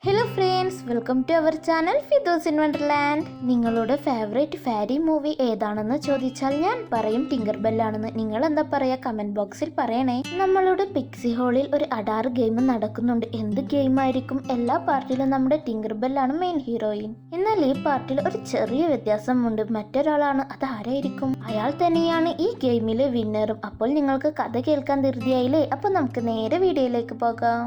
Hello friends, welcome to our channel ഫിദോസ് in wonderland. നിങ്ങളുടെ favourite fairy movie ഏതാണെന്ന് ചോദിച്ചാൽ ഞാൻ പറയും ടിങ്കർ ബെല്ലാണെന്ന്. നിങ്ങൾ എന്താ പറയാ? കമന്റ് ബോക്സിൽ പറയണേ. നമ്മളുടെ പിക്സി ഹോളിൽ ഒരു അഡാറ് ഗെയിം നടക്കുന്നുണ്ട്. എന്ത് ഗെയിം ആയിരിക്കും? എല്ലാ പാർട്ടിയിലും നമ്മുടെ ടിങ്കർ ബെല്ലാണ് മെയിൻ ഹീറോയിൻ. എന്നാൽ ഈ പാർട്ടിയിൽ ഒരു ചെറിയ വ്യത്യാസമുണ്ട്. മറ്റൊരാളാണ്. അത് ആരായിരിക്കും? അയാൾ തന്നെയാണ് ഈ ഗെയിമിലെ വിന്നറും. അപ്പോൾ നിങ്ങൾക്ക് കഥ കേൾക്കാൻ ധൃതിയായില്ലേ? അപ്പോൾ നമുക്ക് നേരെ വീഡിയോയിലേക്ക് പോകാം.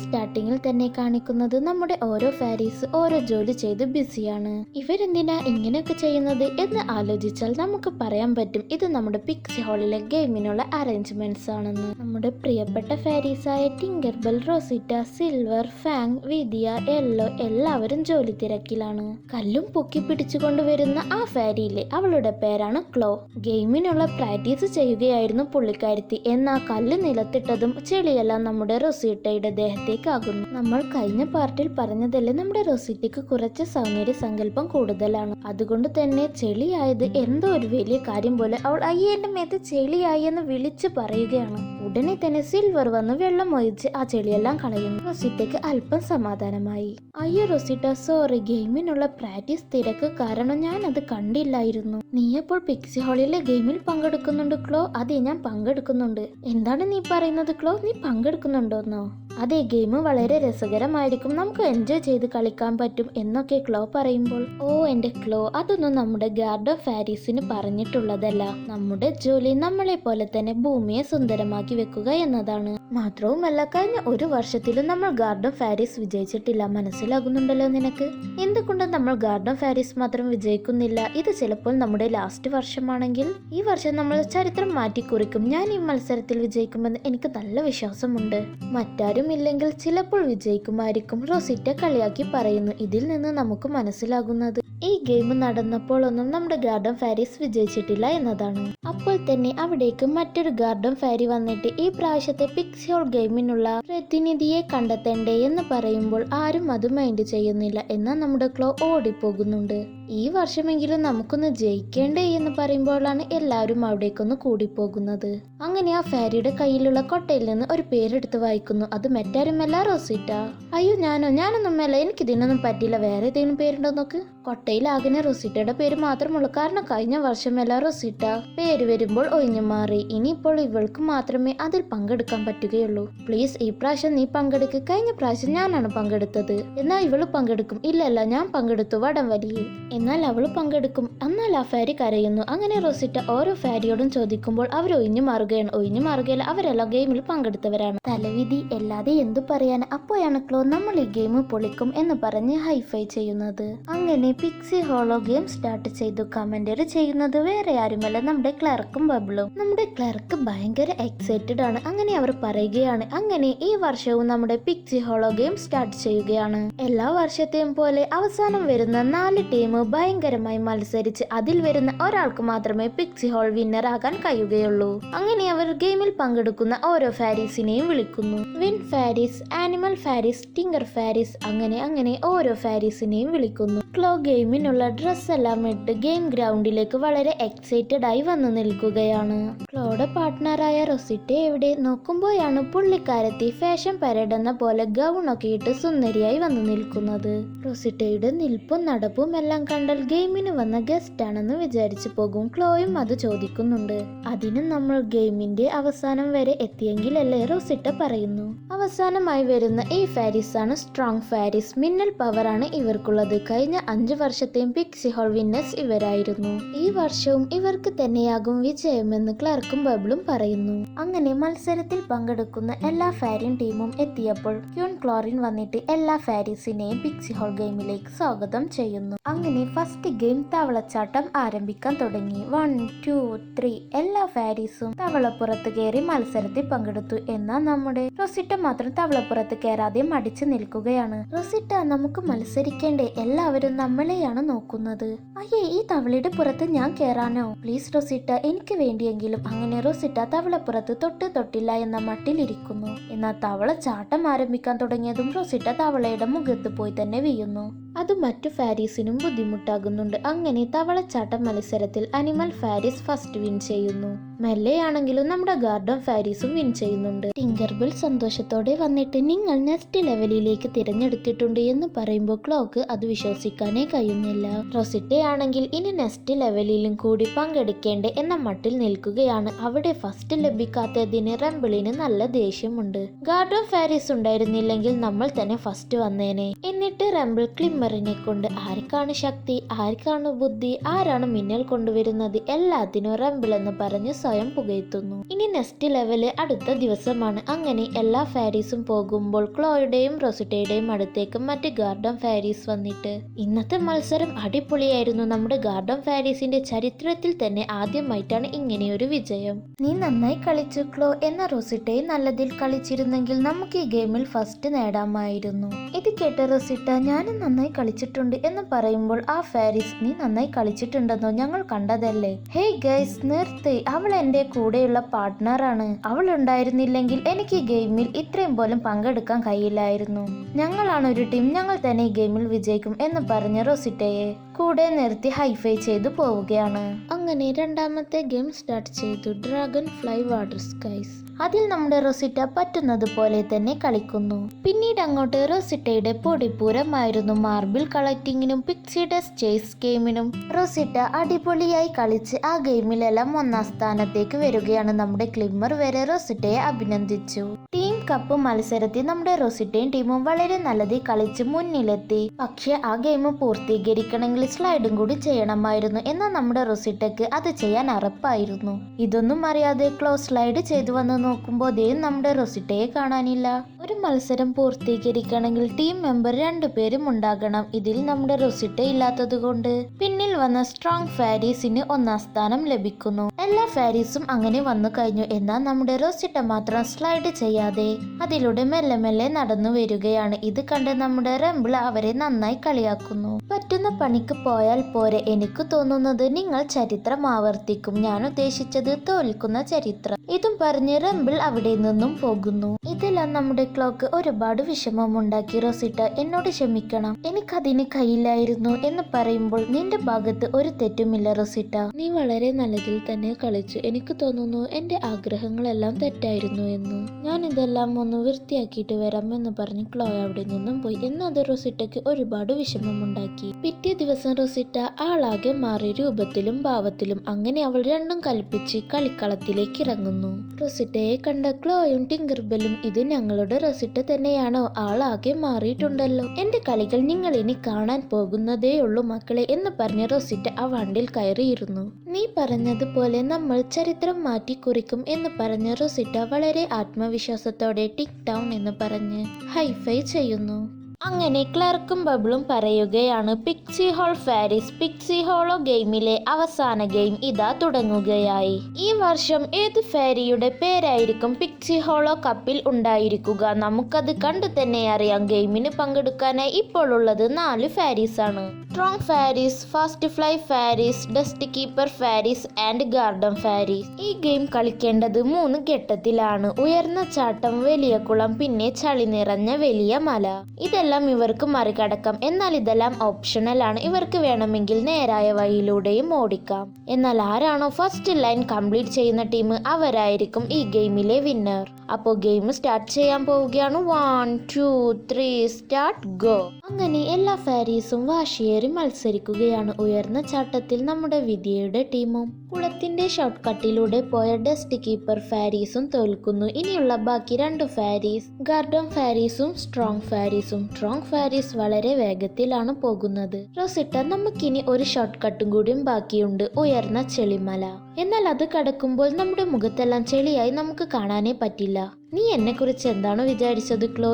സ്റ്റാർട്ടിങ്ങിൽ തന്നെ കാണിക്കുന്നത് നമ്മുടെ ഓരോ ഫാരീസ് ഓരോ ജോലി ചെയ്ത് ബിസിയാണ്. ഇവരെന്തിനാ ഇങ്ങനെയൊക്കെ ചെയ്യുന്നത് എന്ന് ആലോചിച്ചാൽ നമുക്ക് പറയാൻ പറ്റും, ഇത് നമ്മുടെ പിക്സി ഹോളിലെ ഗെയിമിനുള്ള അറേഞ്ച്മെന്റ്സ് ആണെന്ന്. നമ്മുടെ പ്രിയപ്പെട്ട ഫാരീസായ Tinker Bell, Rosetta, silver, Fawn, Vidia, yellow എല്ലാവരും ജോലി തിരക്കിലാണ്. കല്ലും പൊക്കി പിടിച്ചുകൊണ്ട് വരുന്ന ആ ഫാരിയിലെ അവളുടെ പേരാണ് ക്ലോ. ഗെയിമിനുള്ള പ്രാക്ടീസ് ചെയ്യുകയായിരുന്നു പുള്ളിക്കാരുത്തി. എന്നാ കല്ല് നിലത്തിട്ടതും ചെളിയെല്ലാം നമ്മുടെ റോസിറ്റയുടെ ദേഹത്തേക്കാകുന്നു. നമ്മൾ കഴിഞ്ഞ പാർട്ടിൽ പറഞ്ഞതല്ലേ, നമ്മുടെ റോസിറ്റയ്ക്ക് കുറച്ച് സൗന്ദര്യ സങ്കല്പം കൂടുതലാണ്. അതുകൊണ്ട് തന്നെ ചെളിയായത് എന്തോ ഒരു വലിയ കാര്യം പോലെ അവൾ അയ്യേന്റെ മേത്ത് ചെളിയായി എന്ന് വിളിച്ചു പറയുകയാണ്. ഉടനെ തന്നെ സിൽവർ വന്ന് വെള്ളം ഒഴിച്ച് ആ ചെളിയെല്ലാം കളയുന്നു. റോസിറ്റയ്ക്ക് അല്പം സമാധാനമായി. അയ്യോ റോസിറ്റ, സോറി, ഗെയിമിനുള്ള പ്രാക്ടീസ് തിരക്ക് കാരണം ഞാൻ അത് കണ്ടില്ലായിരുന്നു. നീ അപ്പോൾ പിക്സി ഹോളിലെ ഗെയിമിൽ പങ്കെടുക്കുന്നുണ്ട് ക്ലോ? അതെ, ഞാൻ പങ്കെടുക്കുന്നുണ്ട്. എന്താണ് നീ പറയുന്നത് ക്ലോ? നീ പങ്കെടുക്കുന്നുണ്ടോന്നോ? അതെ, ഗെയിം വളരെ രസകരമായിരിക്കും, നമുക്ക് എൻജോയ് ചെയ്ത് കളിക്കാൻ പറ്റും എന്നൊക്കെ ക്ലോ പറയുമ്പോൾ, ഓ എന്റെ ക്ലോ, അതൊന്നും നമ്മുടെ ഗാർഡ് ഓഫ് ഫാരീസിന് പറഞ്ഞിട്ടുള്ളതല്ല. നമ്മുടെ ജോലി നമ്മളെ പോലെ തന്നെ ഭൂമിയെ സുന്ദരമാക്കി വെക്കുക എന്നതാണ്. മാത്രവുമല്ല, കഴിഞ്ഞ ഒരു വർഷത്തിലും നമ്മൾ ഗാർഡ് ഓഫ് ഫാരീസ് വിജയിച്ചിട്ടില്ല. മനസ്സിലാകുന്നുണ്ടല്ലോ നിനക്ക്? എന്തുകൊണ്ട് നമ്മൾ ഗാർഡ് ഓഫ് ഫാരീസ് മാത്രം വിജയിക്കുന്നില്ല? ഇത് ചിലപ്പോൾ നമ്മുടെ ലാസ്റ്റ് വർഷമാണെങ്കിൽ ഈ വർഷം നമ്മൾ ചരിത്രം മാറ്റി കുറിക്കും. ഞാൻ ഈ മത്സരത്തിൽ വിജയിക്കുമെന്ന് എനിക്ക് നല്ല വിശ്വാസമുണ്ട്. മറ്റാരും ഇല്ലെങ്കിൽ ചിലപ്പോൾ വിജയിക്കുമായിരിക്കും, റോസിറ്റ കളിയാക്കി പറയുന്നു. ഇതിൽ നിന്ന് നമുക്ക് മനസ്സിലാകുന്നത് ഈ ഗെയിം നടന്നപ്പോൾ ഒന്നും നമ്മുടെ ഗാർഡൻ ഫാരീസ് വിജയിച്ചിട്ടില്ല എന്നതാണ്. അപ്പോൾ തന്നെ അവിടേക്ക് മറ്റൊരു ഗാർഡൻ ഫാരി വന്നിട്ട് ഈ പ്രാവശ്യത്തെ പിക്സി ഹോൾ ഗെയിമിനുള്ള പ്രതിനിധിയെ കണ്ടെത്തണ്ടേ എന്ന് പറയുമ്പോൾ ആരും അത് മൈൻഡ് ചെയ്യുന്നില്ല. എന്നാൽ നമ്മുടെ ക്ലോ ഓടിപ്പോകുന്നുണ്ട്. ഈ വർഷമെങ്കിലും നമുക്കൊന്ന് ജയിക്കേണ്ടേ എന്ന് പറയുമ്പോഴാണ് എല്ലാവരും അവിടേക്കൊന്ന് കൂടിപ്പോകുന്നത്. അങ്ങനെ ആ ഫാരിയുടെ കയ്യിലുള്ള കൊട്ടയിൽ നിന്ന് ഒരു പേരെടുത്ത് വായിക്കുന്നു. അത് മറ്റാരുമല്ല, റോസിറ്റ. അയ്യോ ഞാനൊന്നുമല്ല, എനിക്ക് ഇതിനൊന്നും പറ്റില്ല. വേറെ ഏതെങ്കിലും പേരുണ്ടോ നോക്ക്. കൊട്ടയിലാകെ റോസിറ്റയുടെ പേര് മാത്രമുള്ളൂ. കാരണം കഴിഞ്ഞ വർഷമല്ല റോസിറ്റ പേര് വരുമ്പോൾ ഒഴിഞ്ഞു മാറി. ഇനിയിപ്പോൾ ഇവൾക്ക് മാത്രമേ അതിൽ പങ്കെടുക്കാൻ പറ്റുകയുള്ളൂ. പ്ലീസ്, ഈ പ്രാവശ്യം നീ പങ്കെടുക്ക്. കഴിഞ്ഞ പ്രാവശ്യം ഞാനാണ് പങ്കെടുത്തത്. എന്നാൽ ഇവള് പങ്കെടുക്കും. ഇല്ലല്ല, ഞാൻ പങ്കെടുത്തു വടംവലിയിൽ. എന്നാൽ അവള് പങ്കെടുക്കും. എന്നാൽ ആ ഫാരി കരയുന്നു. അങ്ങനെ റോസിറ്റ ഓരോ ഫാരിയോടും ചോദിക്കുമ്പോൾ അവർ ഒഴിഞ്ഞു മാറുകയല്ല, അവരെല്ലാം ഗെയിമിൽ പങ്കെടുത്തവരാണ്. തലവിധി അല്ലാതെ എന്തു പറയാൻ. അപ്പോഴാണ് ക്ലോ നമ്മൾ ഈ ഗെയിം പൊളിക്കും എന്ന് പറഞ്ഞ് ഹൈഫൈ ചെയ്യുന്നത്. അങ്ങനെ പിക്സി ഹോളോ ഗെയിം സ്റ്റാർട്ട് ചെയ്തു. കമന്ററി ചെയ്യുന്നത് വേറെ ആരുമല്ല, നമ്മുടെ ക്ലർക്കും ബബ്ലും. നമ്മുടെ ക്ലർക്ക് ഭയങ്കര എക്സൈറ്റഡ് ആണ്. അങ്ങനെ അവർ പറയുകയാണ്, അങ്ങനെ ഈ വർഷവും നമ്മുടെ പിക്സി ഹോളോ ഗെയിം സ്റ്റാർട്ട് ചെയ്യുകയാണ്. എല്ലാ വർഷത്തെയും പോലെ അവസാനം വരുന്ന 4 ടീം ഭയങ്കരമായി മത്സരിച്ച് അതിൽ വരുന്ന ഒരാൾക്ക് മാത്രമേ പിക്സി ഹോൾ വിന്നർ ആകാൻ കഴിയുകയുള്ളൂ. അങ്ങനെ അവർ ഗെയിമിൽ പങ്കെടുക്കുന്ന ഓരോ ഫാരീസിനെയും വിളിക്കുന്നു. Win Faris, animal Faris, tinker Faris, അങ്ങനെ ഓരോ ഫാരീസിനെയും വിളിക്കുന്നു. ക്ലോ ഗെയിമിനുള്ള ഡ്രസ് എല്ലാം ഇട്ട് ഗെയിം ഗ്രൗണ്ടിലേക്ക് വളരെ എക്സൈറ്റഡ് ആയി വന്നു നിൽക്കുകയാണ്. ക്ലോയുടെ പാർട്ട്ണറായ റോസിറ്റ എവിടെ? നോക്കുമ്പോഴാണ് പുള്ളിക്കാരത്തി ഫാഷൻ പരേഡ് എന്ന പോലെ ഗൗൺ ഒക്കെ ഇട്ട് സുന്ദരിയായി വന്നു നിൽക്കുന്നത്. റോസിറ്റയുടെ നിൽപ്പും നടപ്പും എല്ലാം കണ്ടാൽ ഗെയിമിന് വന്ന ഗസ്റ്റ് ആണെന്ന് വിചാരിച്ചു പോകും. ക്ലോയും അത് ചോദിക്കുന്നുണ്ട്. അതിന് നമ്മൾ ഗെയിമിന്റെ അവസാനം വരെ എത്തിയെങ്കിലല്ലേ, റോസിറ്റ പറയുന്നു. അവസാനമായി വരുന്ന ഈ ഫാരീസ് ആണ് സ്ട്രോങ് ഫാരീസ്. മിന്നൽ പവർ ആണ് ഇവർക്കുള്ളത്. കഴിഞ്ഞ 5 വർഷത്തെയും പിക്സി ഹോൾ വിന്നേഴ്സ് ഇവരായിരുന്നു. ഈ വർഷവും ഇവർക്ക് തന്നെയാകും വിജയമെന്ന് ക്ലർക്കും ബബ്ലും പറയുന്നു. അങ്ങനെ മത്സരത്തിൽ പങ്കെടുക്കുന്ന എല്ലാ ഫാരിൻ ടീമും എത്തിയപ്പോൾ ക്യൂൻ ക്ലോറിൻ വന്നിട്ട് എല്ലാ ഫാരീസിനെയും പിക്സി ഹോൾ ഗെയിമിലേക്ക് സ്വാഗതം ചെയ്യുന്നു. അങ്ങനെ ഫസ്റ്റ് ഗെയിം തവളച്ചാട്ടം ആരംഭിക്കാൻ തുടങ്ങി. 1, 2, 3 എല്ലാ ഫാരീസും തവളപ്പുറത്ത് കയറി മത്സരത്തിൽ പങ്കെടുത്തു. എന്നാൽ നമ്മുടെ റോസിറ്റ മാത്രം തവളപ്പുറത്ത് കയറാതെ മടിച്ചു നിൽക്കുകയാണ്. റോസിറ്റ, നമുക്ക് മത്സരിക്കേണ്ടേ? എല്ലാവരും നമ്മളെയാണ് നോക്കുന്നത്. അയ്യേ, ഈ തവളയുടെ പുറത്ത് ഞാൻ കയറാനോ? പ്ലീസ് റോസിറ്റ, എനിക്ക് വേണ്ടിയെങ്കിലും. അങ്ങനെ റോസിറ്റ തവളപ്പുറത്ത് തൊട്ടില്ല എന്ന മട്ടിലിരിക്കുന്നു. എന്നാൽ തവള ചാട്ടം ആരംഭിക്കാൻ തുടങ്ങിയതും റോസിറ്റ തവളയുടെ മുഖത്ത് പോയി തന്നെ വീഴുന്നു. അത് മറ്റു ഫാരീസിനും ബുദ്ധിമുട്ടാകുന്നുണ്ട്. അങ്ങനെ തവളച്ചാട്ടം മത്സരത്തിൽ അനിമൽ ഫാരീസ് ഫസ്റ്റ് വിൻ ചെയ്യുന്നു. മെല്ലെയാണെങ്കിലും നമ്മുടെ ഗാർഡൻ ഫാരീസും വിൻ ചെയ്യുന്നുണ്ട്. ടിങ്കർബെൽ സന്തോഷത്തോടെ വന്നിട്ട് നിങ്ങൾ നെക്സ്റ്റ് ലെവലിലേക്ക് തിരഞ്ഞെടുത്തിട്ടുണ്ട് എന്ന് പറയുമ്പോൾ ക്ലോക്ക് അത് വിശ്വസിക്കാനേ കഴിയുന്നില്ല. റൊസിറ്റയാണെങ്കിൽ ഇനി നെക്സ്റ്റ് ലെവലിലും കൂടി പങ്കെടുക്കേണ്ടേ എന്ന മട്ടിൽ നിൽക്കുകയാണ്. അവിടെ ഫസ്റ്റ് ലഭിക്കാത്തതിന് റംബിളിന് നല്ല ദേഷ്യമുണ്ട്. ഗാർഡൻ ഫാരീസ് ഉണ്ടായിരുന്നില്ലെങ്കിൽ നമ്മൾ തന്നെ ഫസ്റ്റ് വന്നേനെ. എന്നിട്ട് റംബിൾ ക്ലിമ്മറിനെ കൊണ്ട് ആർക്കാണ് ശക്തി, ആർക്കാണ് ബുദ്ധി, ആരാണ് മിന്നൽ കൊണ്ടുവരുന്നത് എല്ലാത്തിനും റംബിൾ എന്ന് പറഞ്ഞ് സ്വയം പുകഴ്ത്തുന്നു. ഇനി നെക്സ്റ്റ് ലെവല് അടുത്ത ദിവസമാണ്. അങ്ങനെ എല്ലാ ഫാരീസും പോകുമ്പോൾ ക്ലോയുടെയും റൊസിറ്റയുടെയും അടുത്തേക്ക് മറ്റ് ഗാർഡൻ ഫാരീസ് വന്നിട്ട് ഇന്നത്തെ മത്സരം അടിപൊളിയായിരുന്നു. നമ്മുടെ ഗാർഡൻ ഫാരീസിന്റെ ചരിത്രത്തിൽ തന്നെ ആദ്യമായിട്ടാണ് ഇങ്ങനെയൊരു വിജയം. നീ നന്നായി കളിച്ചു ക്ലോ എന്ന റൊസിറ്റയെ നല്ലതിൽ കളിച്ചിരുന്നെങ്കിൽ നമുക്ക് ഈ ഗെയിമിൽ ഫസ്റ്റ് നേടാമായിരുന്നു. ഇത് കേട്ട റൊസിറ്റ ഞാനും നന്നായി കളിച്ചിട്ടുണ്ട് എന്ന് പറയുമ്പോൾ ആ ഫാരീസ് നീ നന്നായി കളിച്ചിട്ടുണ്ടെന്നോ ഞങ്ങൾ കണ്ടതല്ലേ. ഹേയ് ഗൈസ് നിർത്തി, അവൾ എന്റെ കൂടെയുള്ള പാർട്ട്ണറാണ്. അവൾ ഉണ്ടായിരുന്നില്ലെങ്കിൽ എനിക്ക് ഈ ഗെയിമിൽ ഇത്രയും പോലും പങ്കെടുക്കാൻ കഴിയില്ലായിരുന്നു. ഞങ്ങളാണ് ഒരു ടീം, ഞങ്ങൾ തന്നെ ഈ ഗെയിമിൽ വിജയിക്കും എന്ന് പറഞ്ഞ റൊസിറ്റയെ കൂടെ നിർത്തി ഹൈഫൈ ചെയ്തു പോവുകയാണ്. അങ്ങനെ രണ്ടാമത്തെ ഗെയിം സ്റ്റാർട്ട് ചെയ്തു. Dragon fly water skies. അതിൽ നമ്മുടെ റൊസിറ്റ പറ്റുന്നത് പോലെ തന്നെ കളിക്കുന്നു. പിന്നീട് അങ്ങോട്ട് റൊസിറ്റയുടെ പൊടിപ്പൂരമായിരുന്നു. മാർബിൾ കളക്ടിങ്ങിനും പിക്സിയുടെ ചേസ് ഗെയിമിനും റൊസിറ്റ അടിപൊളിയായി കളിച്ച് ആ ഗെയിമിലെല്ലാം ഒന്നാം സ്ഥാനത്തേക്ക് വരികയാണ്. നമ്മുടെ ക്ലിമ്മർ വരെ റൊസിറ്റയെ അഭിനന്ദിച്ചു. ടീം കപ്പ് മത്സരത്തിൽ നമ്മുടെ റൊസിറ്റയും ടീമും വളരെ നല്ലതിൽ കളിച്ച് മുന്നിലെത്തി. പക്ഷെ ആ ഗെയിം പൂർത്തീകരിക്കണമെങ്കിൽ സ്ലൈഡും കൂടി ചെയ്യണമായിരുന്നു. എന്നാൽ നമ്മുടെ റൊസിറ്റക്ക് അത് ചെയ്യാൻ അറപ്പായിരുന്നു. ഇതൊന്നും അറിയാതെ ക്ലോ സ്ലൈഡ് ചെയ്തു വന്ന് നോക്കുമ്പോൾ നമ്മുടെ റൊസിറ്റയെ കാണാനില്ല. ഒരു മത്സരം പൂർത്തീകരിക്കണമെങ്കിൽ ടീം മെമ്പർ 2 പേരും ഉണ്ടാകണം. ഇതിൽ നമ്മുടെ റൊസിറ്റ ഇല്ലാത്തത് കൊണ്ട് പിന്നിൽ വന്ന സ്ട്രോങ് ഫാരീസിന് ഒന്നാം സ്ഥാനം ലഭിക്കുന്നു. എല്ലാ ഫാരീസും അങ്ങനെ വന്നു കഴിഞ്ഞു. എന്നാൽ നമ്മുടെ റൊസിറ്റ മാത്രം സ്ലൈഡ് ചെയ്യാതെ അതിലൂടെ മെല്ലെ മെല്ലെ നടന്നു വരികയാണ്. ഇത് കണ്ട് നമ്മുടെ റംബിൾ അവരെ നന്നായി കളിയാക്കുന്നു. പറ്റുന്ന പണിക്ക് പോയാൽ പോരെ, എനിക്ക് തോന്നുന്നത് നിങ്ങൾ ചരിത്രം ആവർത്തിക്കും. ഞാൻ ഉദ്ദേശിച്ചത് തോൽക്കുന്ന ചരിത്രം. ഇതും പറഞ്ഞ് റംബിൾ അവിടെ നിന്നും പോകുന്നു. ഇതെല്ലാം നമ്മുടെ ക്ലോക്ക് ഒരുപാട് വിഷമമുണ്ടാക്കി. റൊസിറ്റ എന്നോട് ക്ഷമിക്കണം, എനിക്കതിന് കഴിയില്ലായിരുന്നു എന്ന് പറയുമ്പോൾ നിന്റെ ഭാഗത്ത് ഒരു തെറ്റുമില്ല റൊസിറ്റ, നീ വളരെ നല്ലതിൽ തന്നെ കളിച്ചു. എനിക്ക് തോന്നുന്നു എന്റെ ആഗ്രഹങ്ങളെല്ലാം തെറ്റായിരുന്നു എന്ന്. ഞാൻ ഇതെല്ലാം ഒന്ന് വൃത്തിയാക്കിയിട്ട് വരാം എന്ന് പറഞ്ഞ് ക്ലോ അവിടെ നിന്നും പോയി. എന്നത് റൊസിറ്റയ്ക്ക് ഒരുപാട് വിഷമമുണ്ടാക്കി. പിറ്റേ ദിവസം റൊസിറ്റ ആളാകെ മാറി രൂപത്തിലും ഭാവത്തിലും. അങ്ങനെ അവൾ രണ്ടും കൽപ്പിച്ച് കളിക്കളത്തിലേക്ക് ഇറങ്ങുന്നു. റൊസിറ്റയെ കണ്ട ക്ലോയും ടിങ്കർബെല്ലും ഇത് ഞങ്ങളുടെ റൊസിറ്റ തന്നെയാണോ, ആളാകെ മാറിയിട്ടുണ്ടല്ലോ. എന്റെ കളികൾ നിങ്ങൾ ഇനി കാണാൻ പോകുന്നതേ ഉള്ളൂ മക്കളെ എന്ന് പറഞ്ഞ് റൊസിറ്റ ആ വണ്ടിൽ കയറിയിരുന്നു. നീ പറഞ്ഞതുപോലെ നമ്മൾ ചരിത്രം മാറ്റി കുറിക്കും എന്ന് പറഞ്ഞ് റൊസിറ്റ വളരെ ആത്മവിശ്വാസത്തോടെ ടിക് ടൗൺ എന്ന് പറഞ്ഞ് ഹൈഫൈ ചെയ്യുന്നു. അങ്ങനെ ക്ലർക്കും ബബിളും പറയുകയാണ് pixie hollow fairies pixie hollow ഗെയിമിലെ അവസാന ഗെയിം ഇതാ തുടങ്ങുകയായി. ഈ വർഷം ഏത് ഫാരിയുടെ പേരായിരിക്കും പിക്സി ഹോളോ കപ്പിൽ ഉണ്ടായിരിക്കുക? നമുക്കത് കണ്ടു തന്നെ അറിയാം. ഗെയിമിന് പങ്കെടുക്കാനായി ഇപ്പോൾ ഉള്ളത് 4 ഫാരീസ് ആണ്. Strong Faris, fast fly Faris, dust keeper Faris and garden Faris. ഈ ഗെയിം കളിക്കേണ്ടത് 3 ഘട്ടത്തിലാണ്. ഉയർന്ന ചാട്ടം, വലിയ കുളം, പിന്നെ ചളി നിറഞ്ഞ വലിയ മല. ഇതെല്ലാം ഇവർക്ക് മറികടക്കാം. എന്നാൽ ഇതെല്ലാം ഓപ്ഷണൽ ആണ്. ഇവർക്ക് വേണമെങ്കിൽ നേരായ വഴിയിലൂടെയും ഓടിക്കാം. എന്നാൽ ആരാണോ ഫസ്റ്റ് ലൈൻ കംപ്ലീറ്റ് ചെയ്യുന്ന ടീം അവരായിരിക്കും ഈ ഗെയിമിലെ വിന്നർ. അപ്പോൾ ഗെയിം സ്റ്റാർട്ട് ചെയ്യാൻ പോവുകയാണ്. 1 2 3 സ്റ്റാർട്ട് ഗോ. അങ്ങനെ എല്ലാ ഫാരീസും വാശിയേറി മത്സരിക്കുകയാണ്. ഉയർന്ന ചാട്ടത്തിൽ നമ്മുടെ വിധിയുടെ ടീമും കുളത്തിന്റെ ഷോർട്ട് കട്ടിലൂടെ പോയ ഡസ്റ്റ് കീപ്പർ ഫാരീസും തോൽക്കുന്നു. ഇനിയുള്ള ബാക്കി 2 ഫാരീസ് ഗാർഡൻ ഫാരീസും സ്ട്രോങ് ഫാരീസും. സ്ട്രോങ് ഫാരീസ് വളരെ വേഗത്തിലാണ് പോകുന്നത്. റൊസിറ്റ നമുക്കിനി ഒരു ഷോർട്ട് കട്ടും കൂടിയും ബാക്കിയുണ്ട്, ഉയർന്ന ചെളിമല. എന്നാൽ അത് കടക്കുമ്പോൾ നമ്മുടെ മുഖത്തെല്ലാം ചെളിയായി നമുക്ക് കാണാനേ പറ്റില്ല. നീ എന്നെ കുറിച്ച് എന്താണ് വിചാരിച്ചത് ക്ലോ?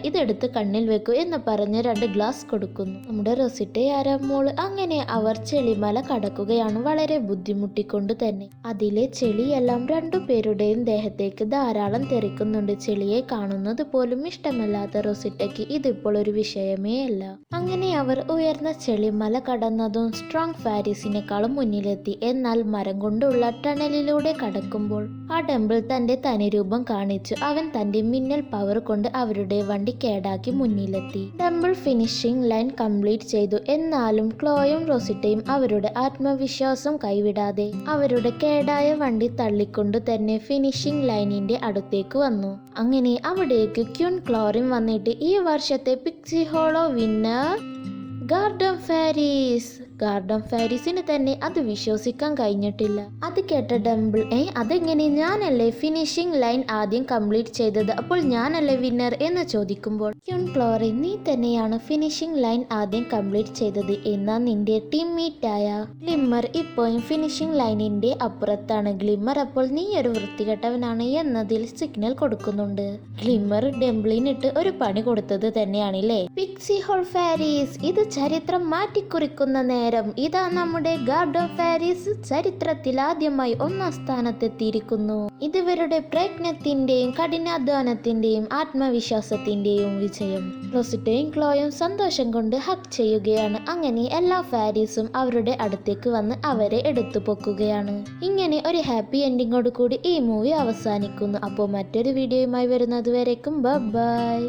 ഇതെടുത്ത് കണ്ണിൽ വെക്കൂ എന്ന് പറഞ്ഞ് 2 ഗ്ലാസ് കൊടുക്കുന്നു. നമ്മുടെ റൊസിറ്റ ആരാമോള്. അങ്ങനെ അവർ ചെളിമല കടക്കുകയാണ്, വളരെ ബുദ്ധിമുട്ടിക്കൊണ്ട് തന്നെ. അതിലെ ചെളിയെല്ലാം 2 പേരുടെയും ദേഹത്തേക്ക് ധാരാളം തെറിക്കുന്നുണ്ട്. ചെളിയെ കാണുന്നത് പോലും ഇഷ്ടമല്ലാത്ത റൊസിറ്റയ്ക്ക് ഇതിപ്പോൾ ഒരു വിഷയമേ അല്ല. അങ്ങനെ അവർ ഉയർന്ന ചെളിമല കടന്നതും സ്ട്രോങ് ഫാരീസിനേക്കാളും മുന്നിലെത്തി. എന്നാൽ മരം കൊണ്ടുള്ള ടണലിലൂടെ കടക്കുമ്പോൾ ആ ഡംബിൾ തന്റെ തനിരൂപം കാണിച്ചു. അവൻ തന്റെ മിന്നൽ പവർ കൊണ്ട് അവരുടെ വണ്ടി കേടാക്കി മുന്നിലെത്തി. ഡംബിൾ ഫിനിഷിംഗ് ലൈൻ കംപ്ലീറ്റ് ചെയ്തു. എന്നാലും ക്ലോയും റോസിറ്റയും അവരുടെ ആത്മവിശ്വാസം കൈവിടാതെ അവരുടെ കേടായ വണ്ടി തള്ളിക്കൊണ്ട് തന്നെ ഫിനിഷിംഗ് ലൈനിന്റെ അടുത്തേക്ക് വന്നു. അങ്ങനെ അവിടേക്ക് ക്യൂൻ ക്ലോറിൻ വന്നിട്ട് ഈ വർഷത്തെ പിക്സി ഹോളോ വിന്നർ ഗാർഡൻ ഫാരീസിന് തന്നെ അത് വിശ്വസിക്കാൻ കഴിഞ്ഞിട്ടില്ല. അത് കേട്ട ഡംബിൾ അതെങ്ങനെ, ഞാനല്ലേ ഫിനിഷിംഗ് ലൈൻ ആദ്യം കംപ്ലീറ്റ് ചെയ്തത്, അപ്പോൾ ഞാനല്ലേ വിന്നർ എന്ന് ചോദിക്കുമ്പോൾ ക്യൂൻ ക്ലോറി, നീ തന്നെയാണ് ഫിനിഷിംഗ് ലൈൻ ആദ്യം കംപ്ലീറ്റ് ചെയ്തത്. എന്നാൽ നിന്റെ ടീംമേറ്റായ ഗ്ലിമ്മർ ഇപ്പോഴും ഫിനിഷിംഗ് ലൈനിന്റെ അപ്പുറത്താണ്. ഗ്ലിമ്മർ അപ്പോൾ നീ ഒരു വൃത്തികെട്ടവനാണ് എന്നതിൽ സിഗ്നൽ കൊടുക്കുന്നുണ്ട്. ഗ്ലിമ്മർ ഡംബിളിനിട്ട് ഒരു പണി കൊടുത്തത് തന്നെയാണില്ലേ. പിക്സി ഹോൾ ഫാരീസ്, ഇത് ചരിത്രം മാറ്റിക്കുറിക്കുന്ന നേരം. ഇതാ നമ്മുടെ ഗാർഡൻ ഫാരീസ് ചരിത്രത്തിൽ ആദ്യമായി 1ാം സ്ഥാനത്തെത്തിയിരിക്കുന്നു. ഇവരുടെ പ്രയത്നത്തിന്റെയും കഠിനാധ്വാനത്തിന്റെയും ആത്മവിശ്വാസത്തിന്റെയും വിജയം. റോസിറ്റയും ക്ലോയും സന്തോഷം കൊണ്ട് ഹഗ് ചെയ്യുകയാണ്. അങ്ങനെ എല്ലാ ഫാരീസും അവരുടെ അടുത്തേക്ക് വന്ന് അവരെ എടുത്തു പൊക്കുകയാണ്. ഇങ്ങനെ ഒരു ഹാപ്പി എൻഡിങ്ങോട് കൂടി ഈ മൂവി അവസാനിക്കുന്നു. അപ്പോൾ മറ്റൊരു വീഡിയോയുമായി വരുന്നത് വരേക്കും ബൈ.